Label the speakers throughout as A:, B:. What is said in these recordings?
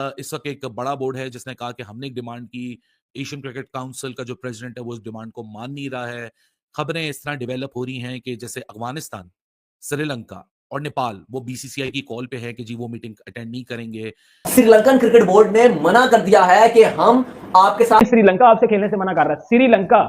A: इस वक्त एक बड़ा बोर्ड है जिसने कहा कि हमने एक डिमांड की, एशियन क्रिकेट काउंसिल का जो प्रेसिडेंट है वो उस डिमांड को मान नहीं रहा है। खबरें इस तरह डेवलप हो रही हैं कि जैसे अफगानिस्तान, श्रीलंका और नेपाल वो बीसीसीआई की कॉल पे है कि जी वो मीटिंग अटेंड नहीं करेंगे।
B: श्रीलंकन क्रिकेट बोर्ड ने मना कर दिया है कि हम आपके साथ
C: श्रीलंका आपसे खेलने से मना कर रहा है। श्रीलंका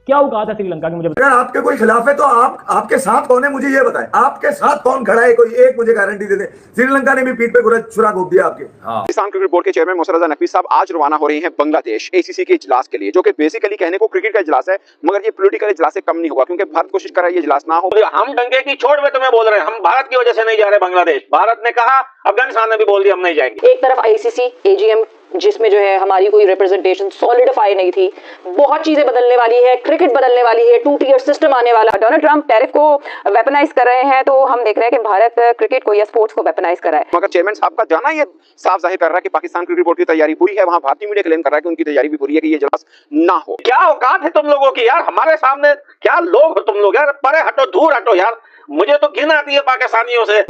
C: क्या औकात है श्रीलंका की, मुझे
D: अगर आपके कोई खिलाफ है तो आपके साथ कौन है, मुझे ये बताएं। आपके साथ कौन खड़ा है, कोई एक मुझे गारंटी दे दे। श्रीलंका ने भी पीठ पे छुरा घोप दिया आपके।
E: पाकिस्तान क्रिकेट बोर्ड के चेयरमैन मोहसिन रजा नकवी साहब आज रवाना हो रहे हैं बांग्लादेश एसीसी के इजलास के लिए, जो कि बेसिकली कहने को क्रिकेट का इजलास है, मगर ये पॉलिटिकल इजलास से कम नहीं होगा, क्योंकि भारत कोशिश कर रहा है ये इजलास ना हो।
F: हम डंके की चोट में तुम्हें बोल रहे हैं, हम भारत की वजह से नहीं जा रहे बांग्लादेश। भारत ने कहा, अफगानिस्तान ने भी बोल दिया हम नहीं जाएंगे।
G: एक तरफ आईसीसी एजीएम जिसमें जो है हमारी कोई रिप्रेजेंटेशन सॉलिडिफाई नहीं थी, बहुत चीजें बदलने वाली है, क्रिकेट बदलने वाली है, 2 टियर सिस्टम आने वाला। डोनाल्ड ट्रंप टैरिफ को वेपनाइज कर रहे हैं, तो हम देख रहे हैं कि भारत क्रिकेट को या स्पोर्ट्स को वेपनाइज कर रहा है।
E: मगर चेयरमैन साहब का जाना ये साफ जाहिर कर रहा है कि पाकिस्तान क्रिकेट बोर्ड की तैयारी पूरी है। वहां भारतीय मीडिया क्लेम कर रहा है कि उनकी तैयारी भी पूरी है कि ये इजलास ना हो।
F: क्या औकात है तुम लोगों की यार, हमारे सामने क्या लोग हो तुम लोग यार, परे हटो, दूर हटो यार, मुझे तो घिन आती है पाकिस्तानियों से।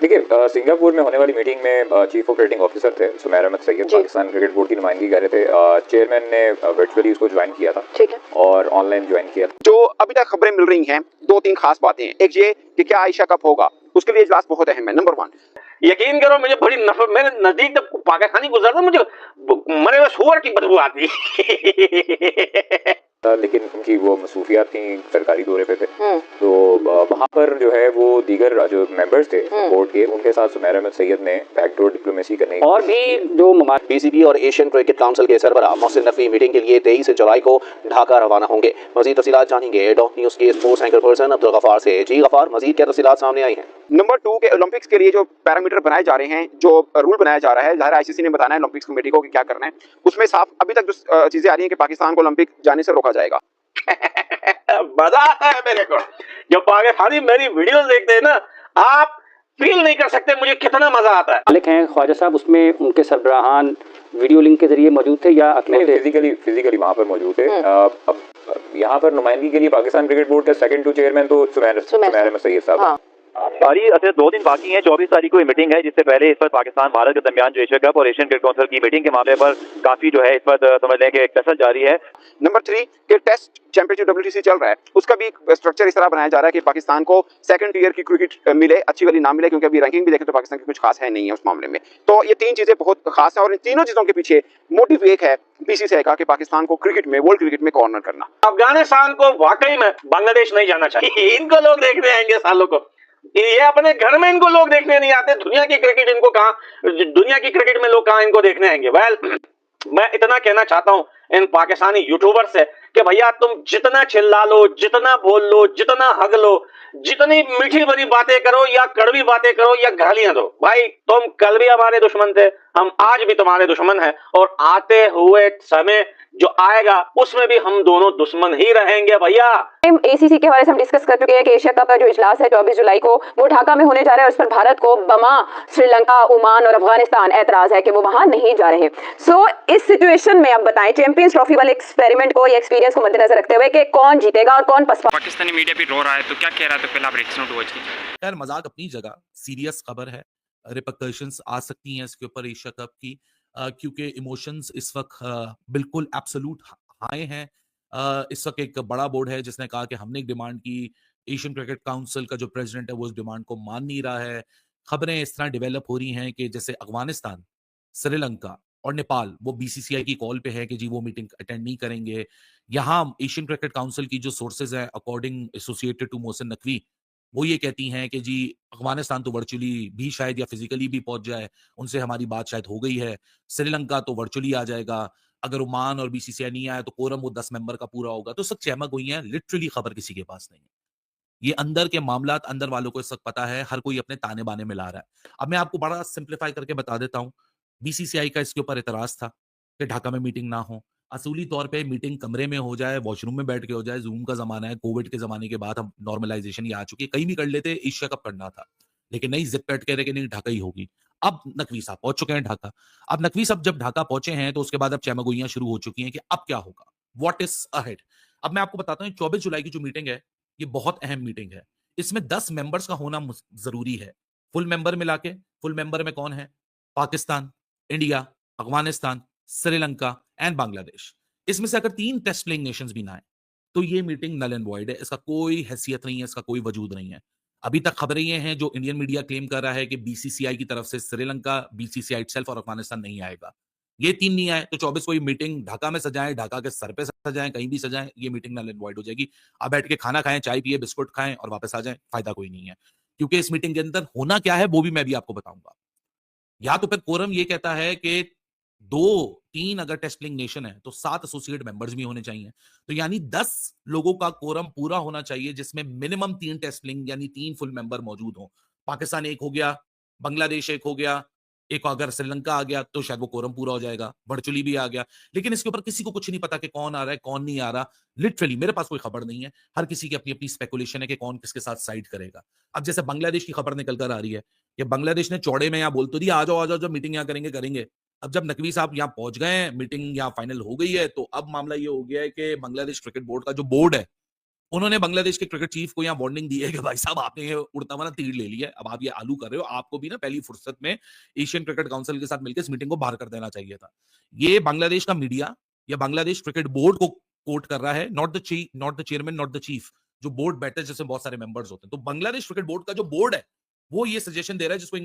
H: देखिए, सिंगापुर में होने वाली मीटिंग में चीफ ऑपरेटिंग ऑफिसर थे सुमैर अहमद सैयद, पाकिस्तान क्रिकेट बोर्ड की नुमाइंदगी कर रहे थे। चेयरमैन ने वर्चुअली उसको ज्वाइन किया था, ठीक है, और ऑनलाइन ज्वाइन किया।
E: जो अभी तक खबरें मिल रही हैं, 2-3 खास बातें हैं। एक ये कि क्या एशिया कप होगा, उसके लिए इजलास बहुत अहम है। नंबर 1,
F: यकीन करो मुझे बड़ी नफरत, मेरे नजदीक जब पाकिस्तानी गुजरता मुझे मरे हुए सूअर की बदबू आती
H: लेकिन उनकी वो मसूफियात थी, सरकारी दौरे पे थे, तो वहाँ पर जो है वो दीगर जो मेंबर्स थे बोर्ड के, उनके साथ सुमैर अहमद सैयद ने बैकडोर डिप्लोमेसी करने
I: और भी जो बीसीबी और एशियन क्रिकेट काउंसिल के सरबराह मोहसिन नकवी मीटिंग के लिए 23 जुलाई को ढाका रवाना होंगे। मजीद तफसीलात जानेंगे डॉट न्यूज के sports anchor person Abdul Ghaffar से। जी गफार, मजीद क्या तफसीलात सामने आई हैं?
E: नंबर 2 के ओलंपिक्स के लिए जो पैरामीटर बनाए जा रहे हैं, जो रूल बनाया जा रहा है, ज़ाहिर आईसीसी ने बताना है ओलंपिक्स कमेटी को कि क्या करना है। उसमें साफ अभी तक जो चीजें आ रही हैं कि पाकिस्तान को ओलंपिक जाने से रोका जाएगा।
F: मजा आता है मेरे को जब पाकिस्तानी मेरी वीडियोस देखते हैं ना, आप फील नहीं कर सकते मुझे कितना मजा आता है।
C: मालिक हैं ख्वाजा साहब, उसमें उनके सरबराहान वीडियो लिंक के जरिए मौजूद थे या
H: फिजिकली वहाँ पर मौजूद थे। अब यहाँ पर नुमाइंदगी के लिए पाकिस्तान क्रिकेट बोर्ड के सेकंड टू चेयरमैन तो सुमैर अहमद सैयद साहब।
J: सारी ऐसे 2 दिन बाकी हैं। 24 तारीख को ये मीटिंग है, जिससे पहले इस पर पाकिस्तान भारत के दरमियान जो एशिया कप और एशियन क्रिकेट काउंसिल की मीटिंग के मामले पर काफी जो है इस पर समझ लें कि एक बहस जारी है।
E: नंबर 3 के टेस्ट चैंपियनशिप WTC चल रहा है, उसका भी स्ट्रक्चर इस तरह बनाया जा रहा है कि पाकिस्तान को सेकंड ईयर की क्रिकेट मिले, अच्छी वाली ना मिले, क्योंकि अभी रैंकिंग भी देखें तो पाकिस्तान की कुछ खास है नहीं है उस मामले में। तो ये 3 चीजें बहुत खास है, और इन तीनों चीजों के पीछे मोटिव एक है बीसीसीआई का कि पाकिस्तान को क्रिकेट में, वर्ल्ड क्रिकेट में कॉर्नर करना।
F: अफगानिस्तान को वाकई में बांग्लादेश नहीं जाना चाहिए। इनको लोग देखने आएंगे सालों को, ये अपने घर में इनको लोग देखने नहीं आते। दुनिया की क्रिकेट इनको कहां, दुनिया की क्रिकेट में लोग कहां इनको देखने आएंगे। मैं इतना कहना चाहता हूं इन पाकिस्तानी यूट्यूबर से कि भैया तुम जितना चिल्ला लो, जितना बोल लो, जितना हग लो, जितनी मीठी भरी बातें करो या कड़वी बातें करो या गालियां दो, भाई तुम कल भी हमारे दुश्मन थे, हम आज भी तुम्हारे दुश्मन हैं, और आते हुए समय जो आएगा उसमें भी हम दोनों दुश्मन ही रहेंगे भैया।
G: एसीसी के हवाले से हम डिस्कस कर चुके हैं कि एशिया कप का जो इजलास है 24 जुलाई को वो ढाका में होने जा रहा है। उस पर भारत को बमा, श्रीलंका, ओमान और अफगानिस्तान ऐतराज है कि वो वहां नहीं जा रहे। सो इस सिचुएशन में अब बताएं, चैंपियंस ट्रॉफी वाले एक्सपेरिमेंट को या एक्सपीरियंस को मद्देनजर रखते हुए कि कौन जीतेगा और कौन पसपा।
K: पाकिस्तानी मीडिया भी रो रहा है, तो क्या कह रहा है, तो पहले आप रिएक्शन टू कीजिए।
A: खैर, मजाक अपनी जगह, सीरियस खबर है, रिपरकशंस आ सकती हैं इसके ऊपर एशिया कप की, क्योंकि इमोशंस इस वक्त बिल्कुल एब्सोल्यूट हाई हैं। इस वक्त एक बड़ा बोर्ड है जिसने कहा कि हमने एक डिमांड की, एशियन क्रिकेट काउंसिल का जो प्रेसिडेंट है वो उस डिमांड को मान नहीं रहा है। खबरें इस तरह डेवलप हो रही हैं कि जैसे अफगानिस्तान, श्रीलंका और नेपाल वो बीसीसीआई की कॉल पे है कि जी वो मीटिंग अटेंड नहीं करेंगे। यहाँ एशियन क्रिकेट काउंसिल की जो सोर्सेज हैं, according associated to Mohsin Naqvi, वो ये कहती हैं कि जी अफगानिस्तान तो वर्चुअली भी शायद या फिजिकली भी पहुंच जाए, उनसे हमारी बात शायद हो गई है। श्रीलंका तो वर्चुअली आ जाएगा, अगर ओमान और बीसीसीआई नहीं आया तो कोरम वो 10 मेंबर का पूरा होगा। तो सब चहमक हुई है, लिटरली खबर किसी के पास नहीं है। ये अंदर के मामलात अंदर वालों को इस वक्त पता है, हर कोई अपने ताने बाने में ला रहा है। अब मैं आपको बड़ा सिंप्लीफाई करके बता देता हूँ, बीसीसीआई का इसके ऊपर एतराज था कि ढाका में मीटिंग ना हो। असूली तौर पे मीटिंग कमरे में हो जाए, वॉशरूम में बैठ के हो जाए, ज़ूम का ज़माना है, कोविड के ज़माने के बाद हम नॉर्मलाइज़ेशन ये आ चुकी है, कहीं भी कर लेते, एशिया कप करना था। लेकिन नहीं, ज़िद कट कह रहे कि नहीं ढाका ही होगी। अब नकवी साहब पहुँच चुके हैं ढाका। अब नकवी साहब जब ढाका पहुँचे हैं तो उसके बाद अब चहमगोइयाँ शुरू हो चुकी हैं कि अब क्या होगा? What is ahead? अब मैं आपको बताता हूँ 24 जुलाई की जो मीटिंग है, ये बहुत अहम मीटिंग है। इसमें 10 मेंबर्स का होना ज़रूरी है। फुल मेंबर मिला के, फुल मेंबर में कौन है? Pakistan, India, Afghanistan, Sri Lanka and Bangladesh. इसमें से अगर 3 टेस्ट प्लेइंग नेशंस भी ना आए तो ये मीटिंग नल एंड वॉइड है, इसका कोई हैसियत नहीं है, इसका कोई वजूद नहीं है। अभी तक खबरें ये हैं जो इंडियन मीडिया क्लेम कर रहा है कि बीसीसीआई की तरफ से श्रीलंका, बीसीसीआई इटसेल्फ और अफगानिस्तान नहीं आएगा। ये 3 नहीं आए तो 24 को ये मीटिंग ढाका में सजाएं, ढाका के सर पे सजाएं, कहीं भी सजाएं, ये मीटिंग नल एंड वॉइड हो जाएगी। आप बैठ के खाना खाएं, चाय पिए, बिस्कुट खाएं और वापस आ जाएं, फायदा कोई नहीं है। क्योंकि इस मीटिंग के अंदर होना क्या है वो भी मैं भी आपको बताऊंगा। या तो फिर कोरम ये कहता है कि 2-3 अगर टेस्ट प्लेइंग नेशन है तो 7 एसोसिएट मेंबर्स भी होने चाहिए, तो यानी 10 लोगों का कोरम पूरा होना चाहिए जिसमें मिनिमम 3 टेस्ट प्लेइंग यानी 3 फुल मेंबर मौजूद हो। पाकिस्तान एक हो गया, बांग्लादेश एक हो गया, एक अगर श्रीलंका आ गया तो शायद वो कोरम पूरा हो जाएगा, वर्चुअली भी आ गया। लेकिन इसके ऊपर किसी को कुछ नहीं पता कि कौन आ रहा है कौन नहीं आ रहा। लिटरली मेरे पास कोई खबर नहीं है, हर किसी की अपनी अपनी स्पेकुलेशन है कि कौन किसके साथ साइड करेगा। अब जैसे बांग्लादेश की खबर निकल कर आ रही है कि बांग्लादेश ने चौड़े में यहाँ बोल तो दिया आ जाओ जब मीटिंग यहाँ करेंगे। अब जब नकवी साहब यहाँ पहुंच गए हैं, मीटिंग यहाँ फाइनल हो गई है, तो अब मामला ये हो गया है कि बांग्लादेश क्रिकेट बोर्ड का जो बोर्ड है उन्होंने बांग्लादेश के क्रिकेट चीफ को यहाँ वार्निंग दी है कि भाई साहब आपने ये उड़ता हुआ ना तीर ले लिया है, अब आप ये आलू कर रहे हो, आपको भी ना पहली फुर्सत में एशियन क्रिकेट काउंसिल के साथ मिलकर इस मीटिंग को बाहर कर देना चाहिए था। ये बांग्लादेश का मीडिया या बांग्लादेश क्रिकेट बोर्ड को कोट कर रहा है, not the chairman, not the chief, जो बोर्ड बैठे जिसमें बहुत सारे मेंबर्स होते हैं। तो बांग्लादेश क्रिकेट बोर्ड का जो बोर्ड है वो ये सजेशन दे रहा है जिसको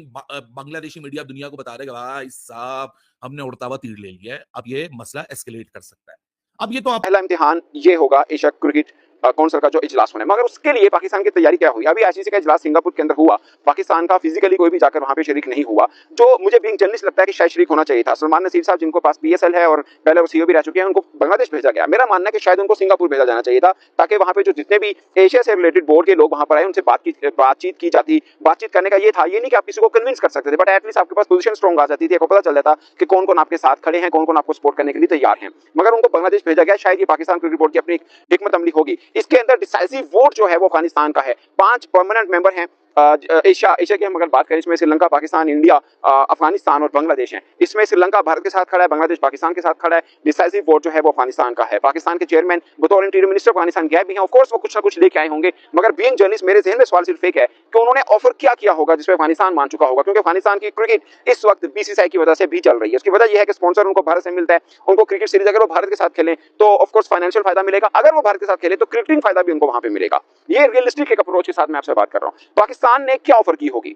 A: बांग्लादेशी मीडिया दुनिया को बता रहा है कि भाई साहब हमने उड़ता हुआ तीर ले लिया है, अब ये मसला एस्केलेट कर सकता है। अब ये तो
E: पहला इम्तिहान ये होगा एशिया क्रिकेट काउंसिल का जो इजलास होने, मगर उसके लिए पाकिस्तान की तैयारी क्या हुई? अभी आईसीसी का इजलास सिंगापुर के अंदर हुआ, पाकिस्तान का फिजिकली कोई भी जाकर वहां पे शरीक नहीं हुआ, जो मुझे बीइंग जर्नलिस्ट लगता है कि शायद शरीक होना चाहिए था। सलमान नसीर साहब जिनको पास बीएसएल है और पहले वो सीओ भी रह चुके हैं, उनको बांग्लादेश भेजा गया। मेरा मानना है कि शायद उनको सिंगापुर भेजा जाना चाहिए था, ताकि वहां पे जो जितने भी एशिया से रिलेटेड बोर्ड के लोग वहां पर आए उनसे बातचीत की जाती। बातचीत करने का ये था, ये नहीं कि आप किसी को कन्विंस कर सकते थे, बट एटलीस्ट आपके पास पोजीशन स्ट्रॉन्ग आ जाती थी, आपको पता चल जाता कि कौन कौन आपके साथ खड़े हैं, कौन कौन आपको सपोर्ट करने के लिए तैयार हैं। मगर उनको बांग्लादेश भेजा गया, शायद ये पाकिस्तान क्रिकेट बोर्ड की अपनी हिकमत अमली होगी। इसके अंदर डिसाइसिव वोट जो है वो अफगानिस्तान का है, 5 परमानेंट मेंबर हैं। एशिया की हम अगर बात करें, इसमें श्रीलंका, पाकिस्तान, इंडिया, अफगानिस्तान और बांग्लादेश हैं। इसमें श्रीलंका भारत के साथ खड़ा है, बांग्लादेश पाकिस्तान के साथ खड़ा है। डिसाइसिव वोट जो है वो अफगानिस्तान का है। पाकिस्तान के चेयरमैन बतौर इंटीरियर मिनिस्टर अफगानिस्तान गए भी हैं, ऑफ कोर्स वो कुछ ना कुछ लेके आए होंगे, मगर बीइंग जर्नलिस्ट मेरे ज़हन में सवाल सिर्फ एक है कि उन्होंने ऑफर क्या किया होगा जिसमें अफगानिस्तान मान चुका होगा, क्योंकि अफगानिस्तान की क्रिकेट इस वक्त बीसीसीआई की वजह से भी चल रही है। उसकी वजह यह है कि स्पॉन्सर उनको भारत से मिलता है, उनको क्रिकेट सीरीज अगर वो भारत के साथ खेलें तो ऑफ कोर्स फाइनेंशियल फायदा मिलेगा, अगर वो भारत के साथ खेले तो क्रिकेटिंग फायदा भी उनको वहां पे मिलेगा। ये रियलिस्टिक एक अप्रोच के साथ मैं आपसे बात कर रहा हूँ। पाकिस्तान ने क्या ऑफर की होगी?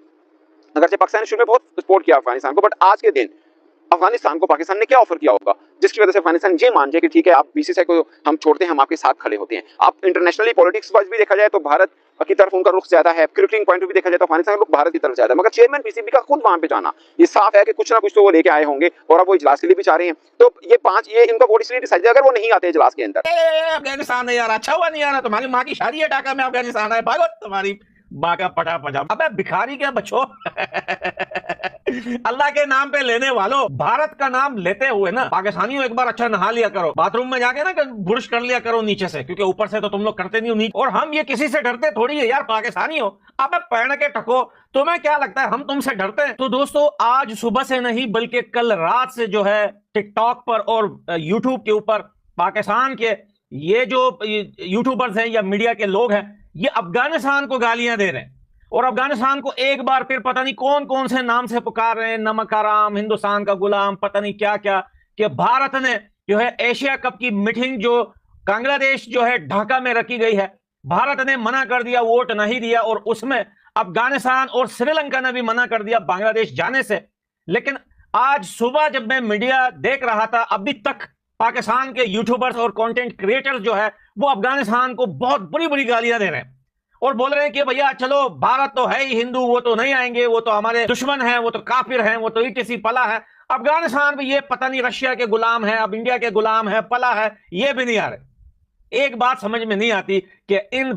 E: अगर से पाकिस्तान ने शुरू में बहुत सपोर्ट किया अफगानिस्तान को, बट आज के दिन अफगानिस्तान को पाकिस्तान ने क्या ऑफर किया होगा जिसकी वजह से अफगानिस्तान ये मान जाए कि ठीक है आप बीसीसीआई को हम छोड़ते हैं, हम आपके साथ खड़े होते हैं। आप इंटरनेशनली पॉलिटिक्स वाइज भी देखा जाए तो भारत की तरफ उनका रुख ज्यादा है, क्रिकेटिंग पॉइंट भी देखा जाए तो अफगानिस्तान का रुख भारत की तरफ ज्यादा है। मगर चेयरमैन पीसीबी का खुद वहां पे जाना ये साफ है कि कुछ ना कुछ तो वो लेके आए होंगे और अब वो इजलास के लिए भी चाह रहे हैं। तो ये 5 ये इनका वोट इसलिए डिसाइड, अगर वो नहीं आते इजलास के अंदर,
F: अफगानिस्तान नहीं आ रहा, अच्छा हुआ नहीं आ रहा, तुम्हारी माँ की शादी है ढाका में, अफगानिस्तान है, भागो तुम्हारी बाका पटा पजा। अबे भिखारी के बच्चों अल्लाह के नाम पे लेने वालों, भारत का नाम लेते हुए ना पाकिस्तानियों एक बार अच्छा नहा लिया करो, बाथरूम में जाके ना बुरुश कर लिया करो नीचे से, क्योंकि ऊपर से तो तुम लोग करते नहीं हो। और हम ये किसी से डरते थोड़ी है यार, पाकिस्तानी हो अब पैण के टको, तुम्हें क्या लगता है हम तुमसे डरते हैं? तो दोस्तों आज सुबह से नहीं बल्कि कल रात से जो है टिकटॉक पर और यूट्यूब के ऊपर पाकिस्तान के ये जो यूट्यूबर्स हैं या मीडिया के लोग हैं, ये अफगानिस्तान को गालियां दे रहे हैं और अफगानिस्तान को एक बार फिर पता नहीं कौन कौन से नाम से पुकार रहे हैं, नमक हराम, हिंदुस्तान का गुलाम, पता नहीं क्या क्या। कि भारत ने जो है एशिया कप की मीटिंग जो बांग्लादेश जो है ढाका में रखी गई है, भारत ने मना कर दिया, वोट नहीं दिया, और उसमें अफगानिस्तान और श्रीलंका ने भी मना कर दिया बांग्लादेश जाने से। लेकिन आज सुबह जब मैं मीडिया देख रहा था, अभी तक पाकिस्तान के यूट्यूबर्स और कंटेंट क्रिएटर्स जो है वो अफगानिस्तान को बहुत बुरी बुरी गालियां दे रहे हैं और बोल रहे हैं कि भैया चलो भारत तो है ही हिंदू, वो तो नहीं आएंगे, वो तो हमारे दुश्मन हैं, वो तो काफिर हैं, वो तो ईटीसी पला है। अफगानिस्तान भी ये पता नहीं रशिया के गुलाम है, अब इंडिया के गुलाम है, पला है, ये भी नहीं आ रहे। एक बात समझ में नहीं आती कि इन